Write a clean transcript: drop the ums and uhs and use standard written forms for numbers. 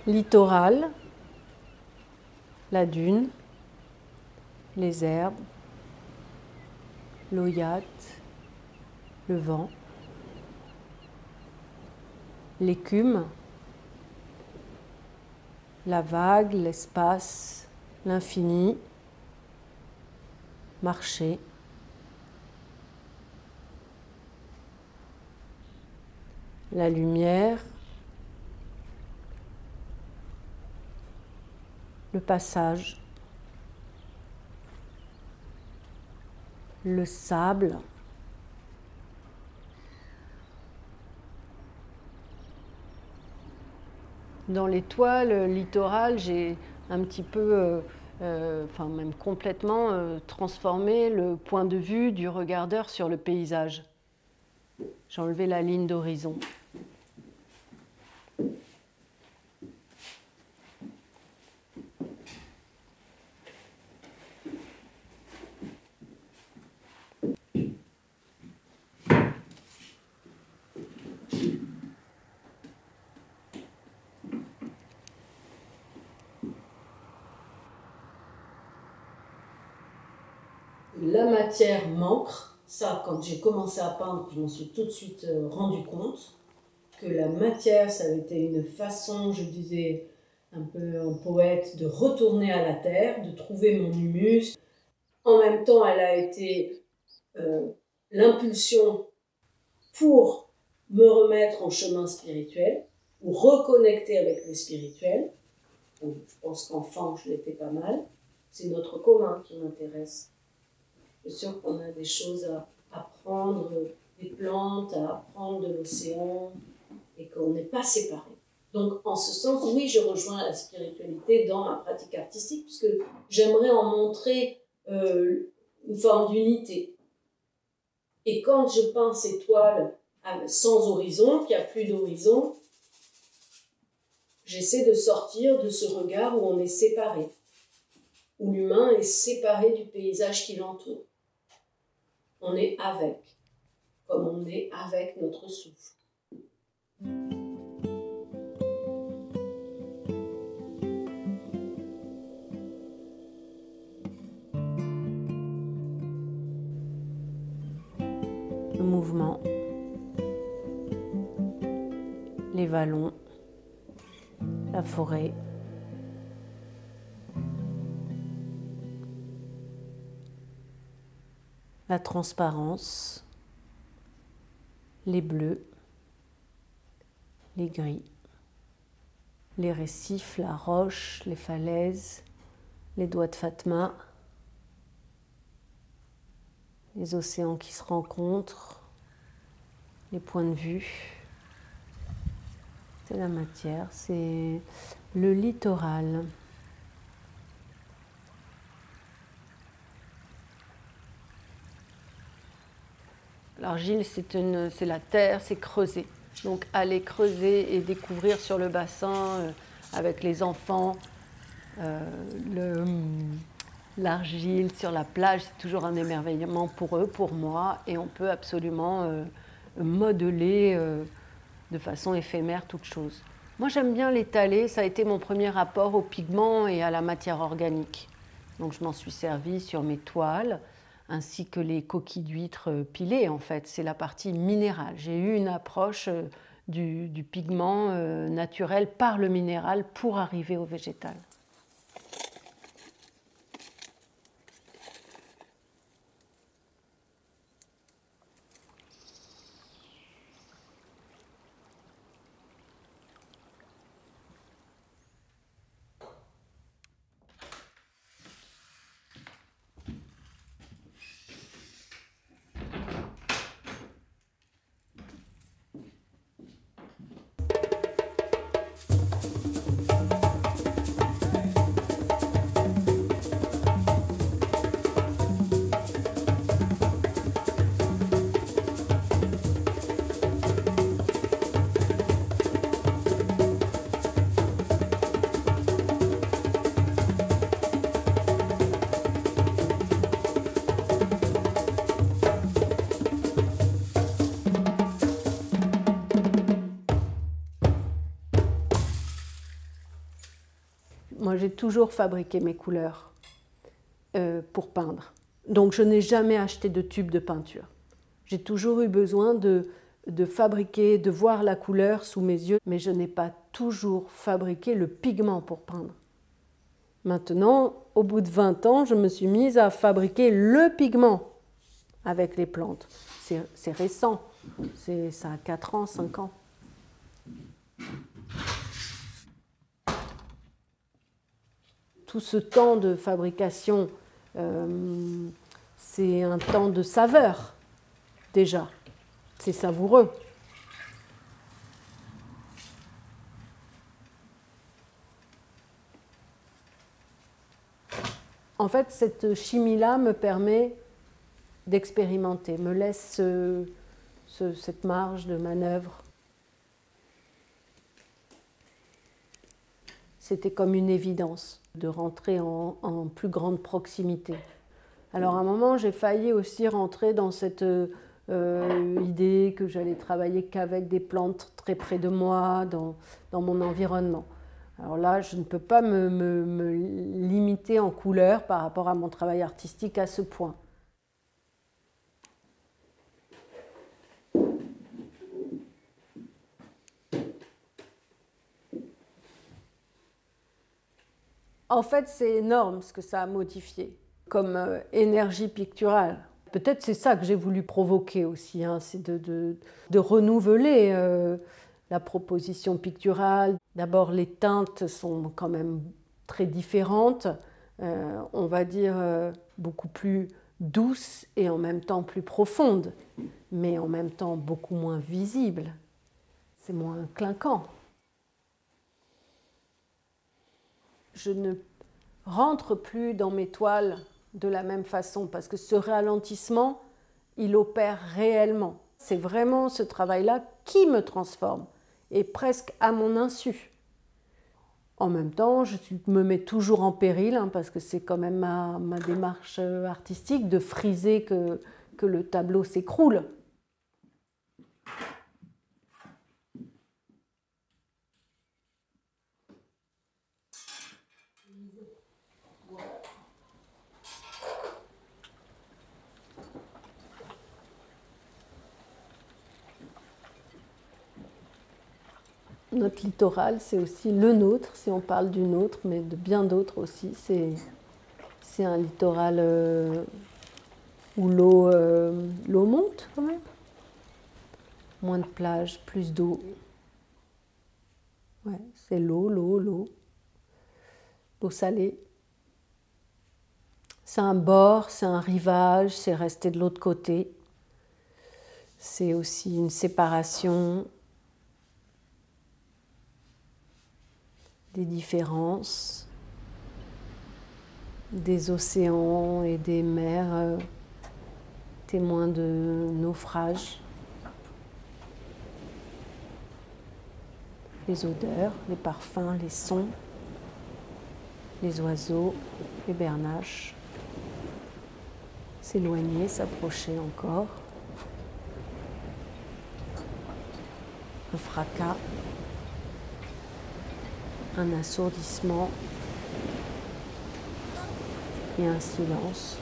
littoral, la dune, les herbes, l'oïate, le vent, l'écume, la vague, l'espace, l'infini, marcher, la lumière, le passage, le sable, dans les toiles littorales, j'ai un petit peu, enfin même complètement transformé le point de vue du regardeur sur le paysage. J'ai enlevé la ligne d'horizon. La matière m'ancre. Ça, quand j'ai commencé à peindre, je m'en suis tout de suite rendu compte que la matière, ça avait été une façon, je disais un peu en poète, de retourner à la terre, de trouver mon humus. En même temps, elle a été l'impulsion pour me remettre en chemin spirituel, ou reconnecter avec le spirituel. Donc, je pense qu'enfant, je l'étais pas mal. C'est notre commun qui m'intéresse. Je suis sûre qu'on a des choses à apprendre des plantes, à apprendre de l'océan, et qu'on n'est pas séparés. Donc, en ce sens, oui, je rejoins la spiritualité dans ma pratique artistique, puisque j'aimerais en montrer une forme d'unité. Et quand je peins ces toiles sans horizon, qu'il n'y a plus d'horizon, j'essaie de sortir de ce regard où on est séparé, où l'humain est séparé du paysage qui l'entoure. On est avec, comme on est avec notre souffle. Le mouvement, les vallons, la forêt, la transparence, les bleus, les gris, les récifs, la roche, les falaises, les doigts de Fatma, les océans qui se rencontrent, les points de vue. C'est la matière, c'est le littoral. L'argile, c'est la terre, c'est creuser. Donc aller creuser et découvrir sur le bassin avec les enfants, l'argile sur la plage, c'est toujours un émerveillement pour eux, pour moi, et on peut absolument modeler de façon éphémère toute chose. Moi, j'aime bien l'étaler, ça a été mon premier rapport aux pigments et à la matière organique. Donc je m'en suis servie sur mes toiles, ainsi que les coquilles d'huîtres pilées, en fait. C'est la partie minérale. J'ai eu une approche du pigment naturel par le minéral pour arriver au végétal. Moi, j'ai toujours fabriqué mes couleurs pour peindre. Donc, je n'ai jamais acheté de tube de peinture. J'ai toujours eu besoin de fabriquer, de voir la couleur sous mes yeux, mais je n'ai pas toujours fabriqué le pigment pour peindre. Maintenant, au bout de 20 ans, je me suis mise à fabriquer le pigment avec les plantes. C'est récent, ça a 4 ans, 5 ans. Tout ce temps de fabrication, c'est un temps de saveur, déjà. C'est savoureux. En fait, cette chimie-là me permet d'expérimenter, me laisse cette marge de manœuvre. C'était comme une évidence de rentrer en plus grande proximité. Alors à un moment, j'ai failli aussi rentrer dans cette idée que j'allais travailler qu'avec des plantes très près de moi, dans mon environnement. Alors là, je ne peux pas me limiter en couleur par rapport à mon travail artistique à ce point. En fait, c'est énorme ce que ça a modifié comme énergie picturale. Peut-être c'est ça que j'ai voulu provoquer aussi, hein, c'est de renouveler la proposition picturale. D'abord, les teintes sont quand même très différentes, on va dire beaucoup plus douces et en même temps plus profondes, mais en même temps beaucoup moins visibles. C'est moins clinquant. Je ne rentre plus dans mes toiles de la même façon parce que ce ralentissement, il opère réellement. C'est vraiment ce travail-là qui me transforme et presque à mon insu. En même temps, je me mets toujours en péril hein, parce que c'est quand même ma démarche artistique de friser que le tableau s'écroule. Notre littoral, c'est aussi le nôtre, si on parle du nôtre, mais de bien d'autres aussi. C'est un littoral où l'eau monte quand même. Moins de plages, plus d'eau. Ouais, c'est l'eau. L'eau salée. C'est un bord, c'est un rivage, c'est rester de l'autre côté. C'est aussi une séparation, des différences, des océans et des mers témoins de naufrages. Les odeurs, les parfums, les sons, les oiseaux, les bernaches. S'éloigner, s'approcher encore. Un fracas, un assourdissement et un silence.